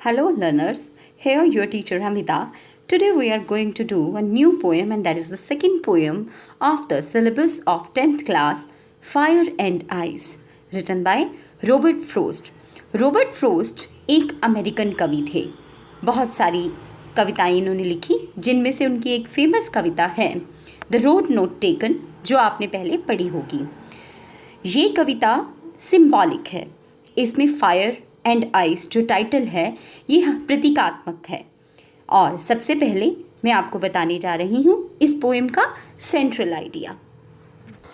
Hello, learners. Here, your teacher Hamida. Today, we are going to do a new poem, and that is the second poem of the syllabus of 10th class, Fire and Ice, written by Robert Frost. Robert frost एक American कवि थे। बहुत सारी कविताएं इन्होंने लिखी, जिनमें से उनकी एक फेमस कविता है द रोड नोट टेकन, जो आपने पहले पढ़ी होगी। ये कविता सिंबॉलिक है। इसमें फायर एंड आइस जो टाइटल है ये प्रतीकात्मक है। और सबसे पहले मैं आपको बताने जा रही हूँ इस पोएम का central idea.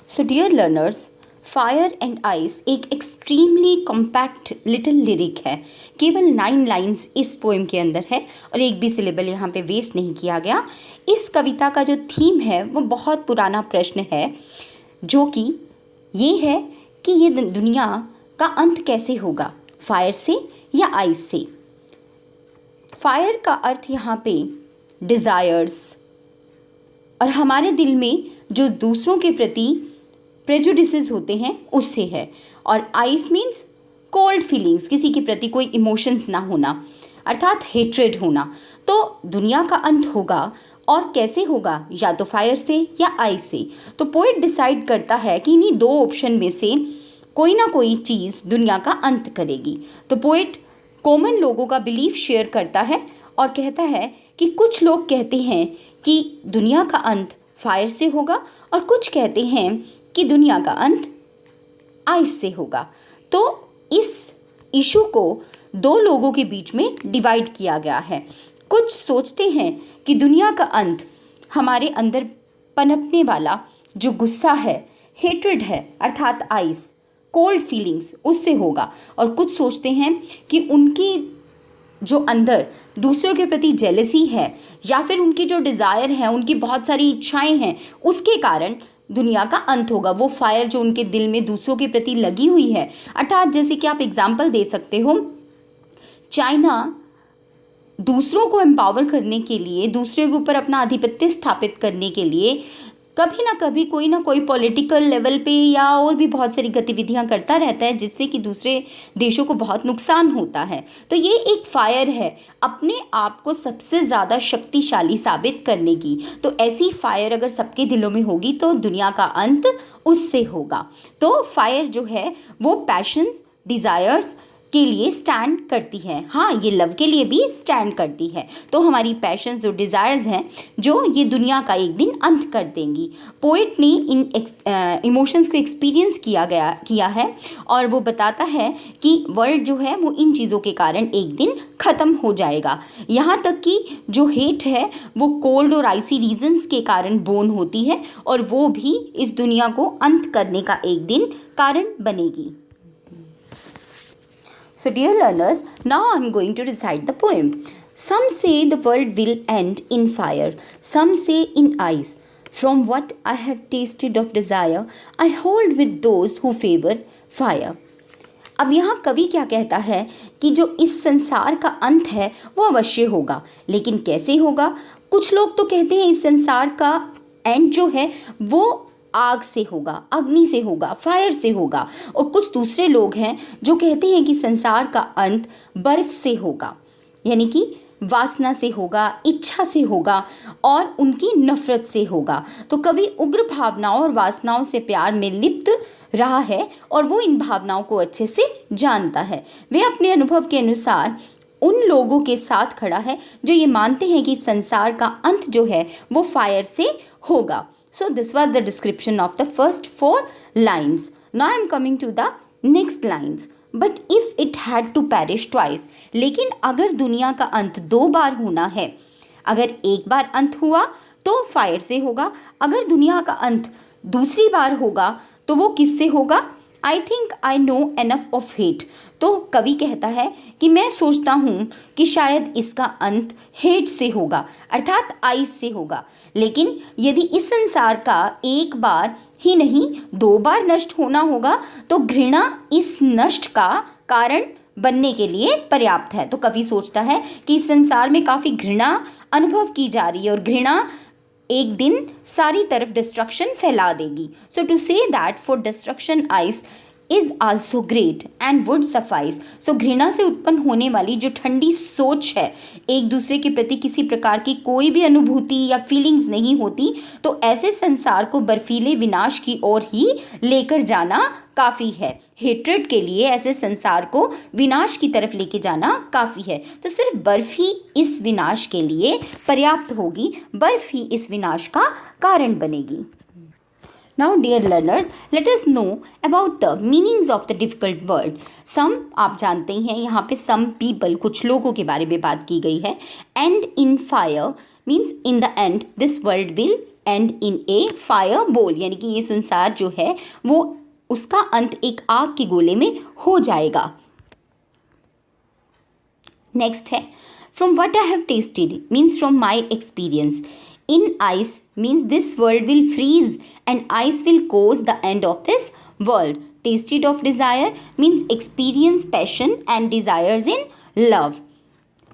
So dear learners, fire and ice एक एक्सट्रीमली कॉम्पैक्ट लिटिल लिरिक है। केवल 9 लाइन्स इस पोएम के अंदर है और एक भी सिलेबल यहाँ पे वेस्ट नहीं किया गया। इस कविता का जो थीम है वो बहुत पुराना प्रश्न है, जो कि ये है कि ये दुनिया का अंत कैसे होगा, फायर से या आइस से। फायर का अर्थ यहाँ पे डिज़ायर्स और हमारे दिल में जो दूसरों के प्रति प्रेजुडिसेस होते हैं उससे है, और आइस मीन्स कोल्ड फीलिंग्स, किसी के प्रति कोई इमोशंस ना होना, अर्थात हेट्रेड होना। तो दुनिया का अंत होगा और कैसे होगा, या तो फायर से या आइस से। तो पोएट डिसाइड करता है कि इन्हीं दो ऑप्शन में से कोई ना कोई चीज़ दुनिया का अंत करेगी। तो पोएट कॉमन लोगों का बिलीफ शेयर करता है और कहता है कि कुछ लोग कहते हैं कि दुनिया का अंत फायर से होगा और कुछ कहते हैं कि दुनिया का अंत आइस से होगा। तो इस इशू को दो लोगों के बीच में डिवाइड किया गया है। कुछ सोचते हैं कि दुनिया का अंत हमारे अंदर पनपने वाला जो गुस्सा है, हेट्रेड है, अर्थात आइस, कोल्ड फीलिंग्स, उससे होगा। और कुछ सोचते हैं कि उनकी जो अंदर दूसरों के प्रति जेलसी है या फिर उनकी जो डिज़ायर है, उनकी बहुत सारी इच्छाएं हैं, उसके कारण दुनिया का अंत होगा। वो फायर जो उनके दिल में दूसरों के प्रति लगी हुई है, अर्थात जैसे कि आप एग्जाम्पल दे सकते हो, चाइना दूसरों को एम्पावर करने के लिए, दूसरे के ऊपर अपना आधिपत्य स्थापित करने के लिए कभी ना कभी कोई ना कोई पॉलिटिकल लेवल पे या और भी बहुत सारी गतिविधियां करता रहता है, जिससे कि दूसरे देशों को बहुत नुकसान होता है। तो ये एक फायर है अपने आप को सबसे ज़्यादा शक्तिशाली साबित करने की। तो ऐसी फायर अगर सबके दिलों में होगी तो दुनिया का अंत उससे होगा। तो फायर जो है वो पैशंस, डिज़ायर्स के लिए स्टैंड करती है। हाँ, ये लव के लिए भी स्टैंड करती है। तो हमारी पैशंस जो डिज़ायर्स हैं, जो ये दुनिया का एक दिन अंत कर देंगी। पोएट ने इन इमोशंस को एक्सपीरियंस किया है और वो बताता है कि वर्ल्ड जो है वो इन चीज़ों के कारण एक दिन ख़त्म हो जाएगा। यहाँ तक कि जो हेट है वो कोल्ड और आइसी रीजंस के कारण बोर्न होती है और वो भी इस दुनिया को अंत करने का एक दिन कारण बनेगी। So dear learners, now I am going to recite the poem. Some say the world will end in fire, some say in ice. From what I have tasted of desire, I hold with those who favor fire. अब यहाँ कवि क्या कहता है कि जो इस संसार का अंत है वो अवश्य होगा, लेकिन कैसे होगा। कुछ लोग तो कहते हैं इस संसार का एंड जो है वो आग से होगा, अग्नि से होगा, फायर से होगा। और कुछ दूसरे लोग हैं जो कहते हैं कि संसार का अंत बर्फ से होगा, यानी कि वासना से होगा, इच्छा से होगा और उनकी नफरत से होगा। तो कवि उग्र भावनाओं और वासनाओं से प्यार में लिप्त रहा है और वो इन भावनाओं को अच्छे से जानता है। वे अपने अनुभव के अनुसार उन लोगों के साथ खड़ा है जो ये मानते हैं कि संसार का अंत जो है वो फायर से होगा। So this was the description of the first 4 lines. Now I am coming to the next lines. But if it had to perish twice, लेकिन अगर दुनिया का अंत 2 बार होना है, अगर एक बार अंत हुआ तो फायर से होगा, अगर दुनिया का अंत दूसरी बार होगा तो वो किससे होगा। I think I know enough of hate. तो कवि कहता है कि मैं सोचता हूँ कि शायद इसका अंत हेट से होगा, अर्थात आइस से होगा। लेकिन यदि इस संसार का एक बार ही नहीं 2 बार नष्ट होना होगा तो घृणा इस नष्ट का कारण बनने के लिए पर्याप्त है। तो कवि सोचता है कि इस संसार में काफ़ी घृणा अनुभव की जा रही है और घृणा एक दिन सारी तरफ डिस्ट्रक्शन फैला देगी। So to say that for destruction ice is also great and would suffice. सो घृणा से उत्पन्न होने वाली जो ठंडी सोच है, एक दूसरे के प्रति किसी प्रकार की कोई भी अनुभूति या फीलिंग्स नहीं होती, तो ऐसे संसार को बर्फीले विनाश की ओर ही लेकर जाना काफ़ी है। हेट्रेड के लिए ऐसे संसार को विनाश की तरफ लेके जाना काफ़ी है। तो सिर्फ बर्फ़ ही इस विनाश के लिए पर्याप्त होगी, बर्फ़ ही इस विनाश का कारण बनेगी। Now dear learners, let us know about the meanings of the difficult word. Some आप जानते हैं यहाँ पे some people कुछ लोगों के बारे में बात की गई है। End in fire means in the end this world will end in a fire bowl, यानी कि ये संसार जो है वो उसका अंत एक आग के गोले में हो जाएगा। नेक्स्ट है from what I have tasted means from my experience. In ice means this world will freeze and ice will cause the end of this world. Tasted of desire means experience passion and desires in love.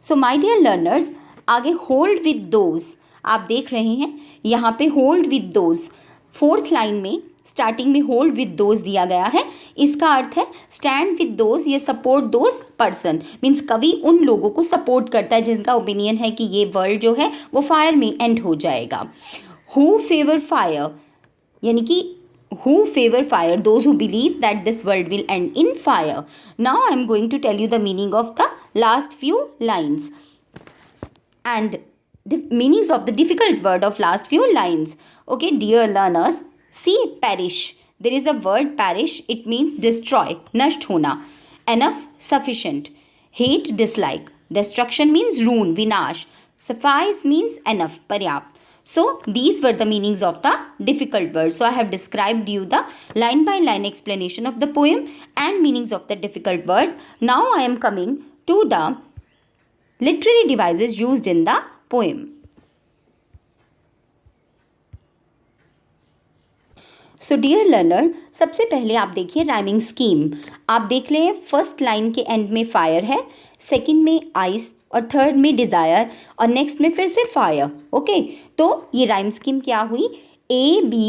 So my dear learners, आगे hold with those आप देख रहे हैं यहाँ पे hold with those, fourth line में starting में hold with those दिया गया है। इसका अर्थ है स्टैंड विद दोज या सपोर्ट दोज पर्सन, मीन्स कवि उन लोगों को सपोर्ट करता है जिनका ओपिनियन है कि ये वर्ल्ड जो है वो फायर में एंड हो जाएगा। हु फेवर फायर यानी कि who favour fire, those who believe that this world will end in fire. Now I am going to tell you the meaning of the last few lines and meanings of the difficult word of last few lines. Okay, dear learners, see perish. There is a word perish. It means destroy, नष्ट होना. Enough, sufficient. Hate, dislike. Destruction means ruin, विनाश. Suffice means enough, पर्याप्त. So these were the meanings of the difficult words. So I have described you the line by line explanation of the poem and meanings of the difficult words. Now I am coming to the literary devices used in the poem. So dear learner, सबसे पहले आप देखिए rhyming scheme. आप देख लें first line के end में fire है, सेकंड में आइस और थर्ड में डिज़ायर और नेक्स्ट में फिर से फायर। ओके, तो ये राइम स्कीम क्या हुई? A B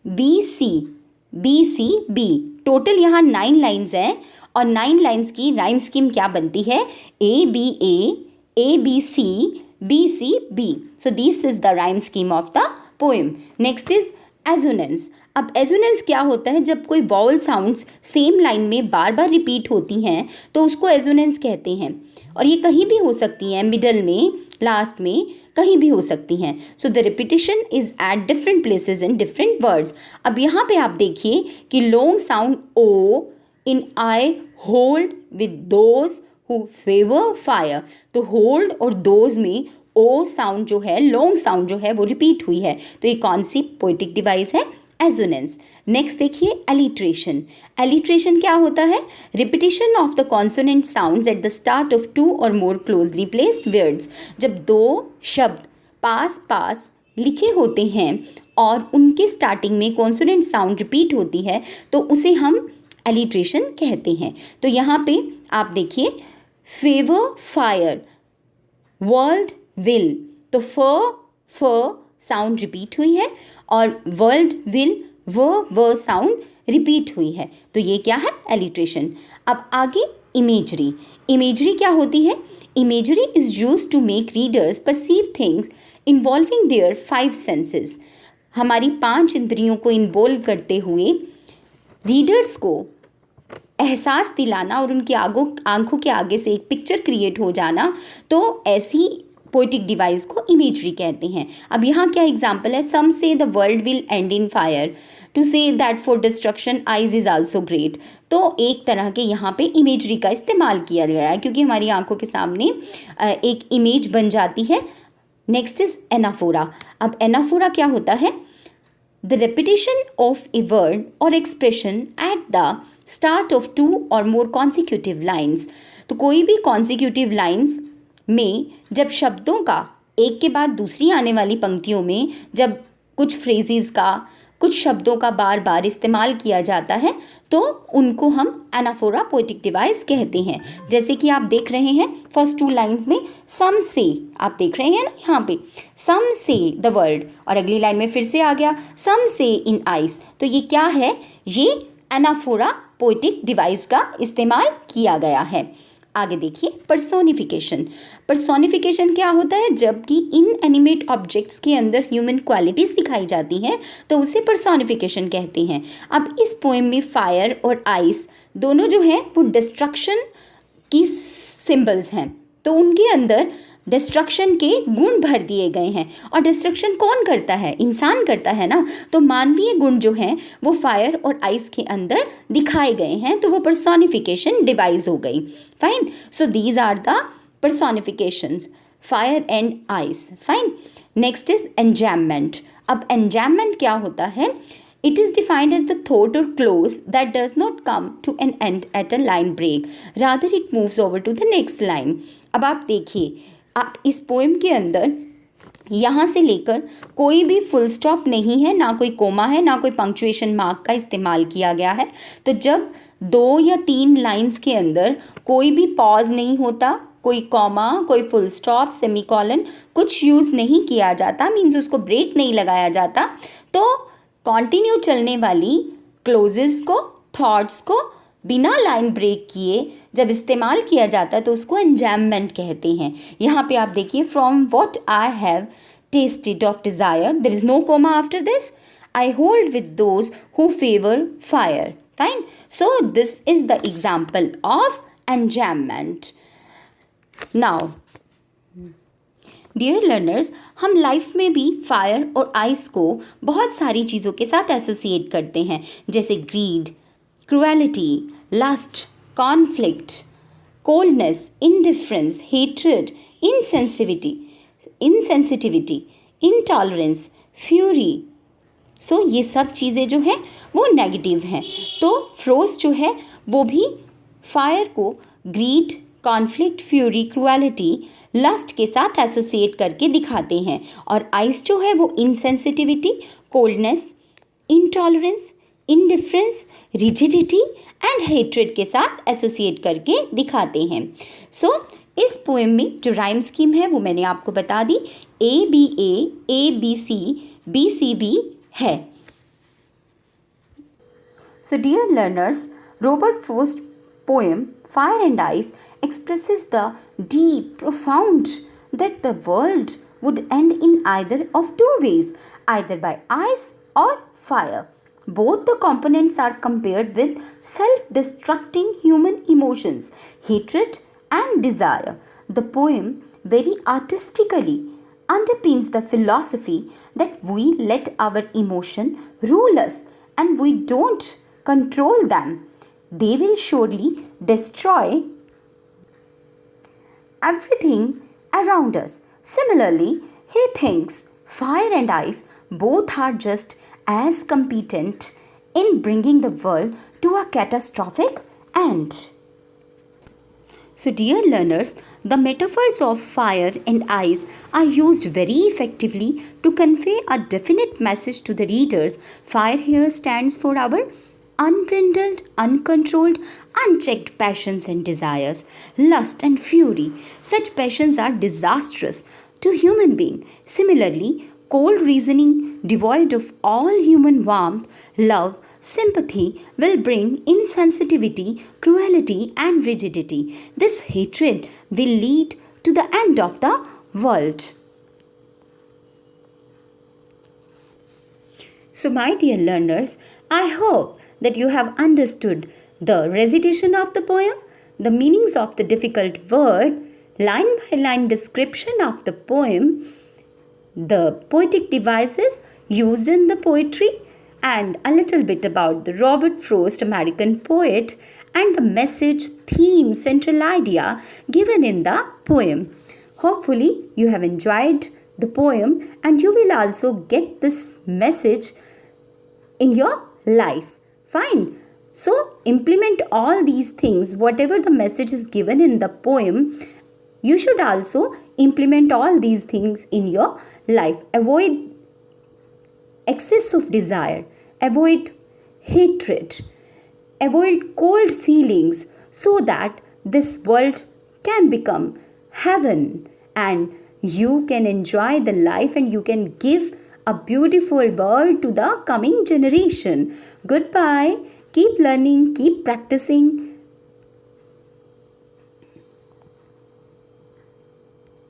B C B. Total यहाँ 9 लाइन्स हैं और 9 लाइन्स की राइम स्कीम क्या बनती है? A B C B. So this is the rhyme scheme of the poem. Next is assonance. अब एजोनेंस क्या होता है? जब कोई वॉवल साउंड्स सेम लाइन में बार बार रिपीट होती हैं तो उसको एजोनेंस कहते हैं, और ये कहीं भी हो सकती हैं, मिडल में, लास्ट में, कहीं भी हो सकती हैं। So the repetition is at different places in different words. अब यहाँ पे आप देखिए कि long sound O in I hold with those who favour fire. तो होल्ड और दोज में ओ साउंड जो है, लॉन्ग साउंड जो है वो रिपीट हुई है। तो ये कौन सी पोएटिक डिवाइस है? एजोनेंस। नेक्स्ट देखिए एलिट्रेशन। एलिट्रेशन क्या होता है? Repetition of the consonant sounds at the start of 2 और मोर क्लोजली प्लेस्ड वर्ड्स। जब 2 शब्द पास पास लिखे होते हैं और उनके स्टार्टिंग में कॉन्सोनेंट साउंड रिपीट होती है तो उसे हम एलिट्रेशन कहते हैं। तो यहाँ पे आप देखिए फेवर फायर, वर्ल्ड विल, तो फ साउंड रिपीट हुई है और वर्ल्ड विल व साउंड रिपीट हुई है। तो ये क्या है? एलिट्रेशन। अब आगे इमेजरी। इमेजरी क्या होती है? Imagery is used to make readers perceive things involving their 5 senses. हमारी 5 इंद्रियों को इन्वॉल्व करते हुए रीडर्स को एहसास दिलाना और उनकी आंखों के आगे से एक पिक्चर क्रिएट हो जाना, तो ऐसी पोएटिक डिवाइस को इमेजरी कहते हैं। अब यहाँ क्या एग्जाम्पल है? Some say the world will end in fire, to say that for destruction ice is also great. तो एक तरह के यहाँ पे इमेजरी का इस्तेमाल किया गया है क्योंकि हमारी आंखों के सामने एक इमेज बन जाती है। Next is anaphora. अब एनाफोरा क्या होता है? The repetition of a word or expression at the start of 2 or more consecutive lines. तो कोई भी consecutive lines में जब शब्दों का एक के बाद दूसरी आने वाली पंक्तियों में जब कुछ फ्रेजेस का, कुछ शब्दों का बार बार इस्तेमाल किया जाता है तो उनको हम एनाफोरा पोएटिक डिवाइस कहते हैं। जैसे कि आप देख रहे हैं फर्स्ट 2 लाइन्स में सम से, आप देख रहे हैं ना यहाँ पे सम से द वर्ल्ड, और अगली लाइन में फिर से आ गया सम से इन आइस। तो ये क्या है? ये एनाफोरा पोएटिक डिवाइस का इस्तेमाल किया गया है। आगे देखिए पर्सोनिफिकेशन। पर्सोनिफिकेशन क्या होता है? जबकि इनएनिमेट ऑब्जेक्ट्स के अंदर ह्यूमन क्वालिटीज दिखाई जाती हैं तो उसे पर्सोनिफिकेशन कहते हैं। अब इस पोएम में फायर और आइस दोनों जो हैं वो डिस्ट्रक्शन की सिंबल्स हैं, तो उनके अंदर डिस्ट्रक्शन के गुण भर दिए गए हैं। और डिस्ट्रक्शन कौन करता है? इंसान करता है ना। तो मानवीय गुण जो हैं वो फायर और आइस के अंदर दिखाए गए हैं, तो वो पर्सोनिफिकेशन डिवाइस हो गई। Fine, so these are the personifications, fire and ice. Fine, next is enjambment. अब एंजैममेंट क्या होता है? It is defined as the thought or clause that does not come to an end at a line break. Rather, it moves over to the next line. अब आप देखिए, आप इस poem के अंदर यहाँ से लेकर कोई भी फुल स्टॉप नहीं है, ना कोई कोमा है, ना कोई पंक्चुएशन मार्क का इस्तेमाल किया गया है। तो जब 2 या 3 लाइंस के अंदर कोई भी पॉज नहीं होता, कोई कॉमा, कोई फुल स्टॉप, सेमीकॉलन कुछ यूज़ नहीं किया जाता, मीन्स उसको ब्रेक नहीं लगाया जाता, तो कॉन्टिन्यू चलने वाली क्लोजेस को, थॉट्स को बिना लाइन ब्रेक किए जब इस्तेमाल किया जाता है तो उसको एंजैममेंट कहते हैं। यहाँ पे आप देखिए, from what I have tasted of desire, there is no comma after this, I hold with those who favour fire. Fine, so this is the example of enjambment. Now dear learners, हम life में भी fire और ice को बहुत सारी चीज़ों के साथ एसोसिएट करते हैं, जैसे greed, cruelty, lust, conflict, coldness, indifference, hatred, insensitivity, intolerance, fury. सो ये सब चीज़ें जो हैं वो नेगेटिव हैं। तो फ्रोस्ट जो है वो भी फायर को greed, conflict, fury, cruelty, lust के साथ एसोसिएट करके दिखाते हैं, और आइस जो है वो insensitivity, coldness, intolerance, indifference, rigidity and hatred के साथ एसोसिएट करके दिखाते हैं। सो इस पोएम में जो राइम स्कीम है वो मैंने आपको बता दी, A B C B है। So dear learners, Robert Frost's poem Fire and Ice expresses the deep, profound that the world would end in either of two ways, either by ice or fire. Both the components are compared with self-destructing human emotions, hatred and desire. The poem very artistically underpins the philosophy that we let our emotion rule us and we don't control them. They will surely destroy everything around us. Similarly, he thinks fire and ice both are just as competent in bringing the world to a catastrophic end. So dear learners, the metaphors of fire and ice are used very effectively to convey a definite message to the readers. Fire here stands for our unbridled, uncontrolled, unchecked passions and desires, lust and fury. Such passions are disastrous to human being. Similarly, cold reasoning devoid of all human warmth, love, sympathy will bring insensitivity, cruelty and rigidity. This hatred will lead to the end of the world. So my dear learners, I hope that you have understood the recitation of the poem, the meanings of the difficult word, line by line description of the poem, the poetic devices used in the poetry, and a little bit about the Robert Frost, American poet, and the message, theme, central idea given in the poem. Hopefully you have enjoyed the poem and you will also get this message in your life. Fine. So implement all these things, whatever the message is given in the poem, you should also implement all these things in your life. Avoid excess of desire, avoid hatred, avoid cold feelings, so that this world can become heaven and you can enjoy the life and you can give a beautiful world to the coming generation. Goodbye. Keep learning, keep practicing.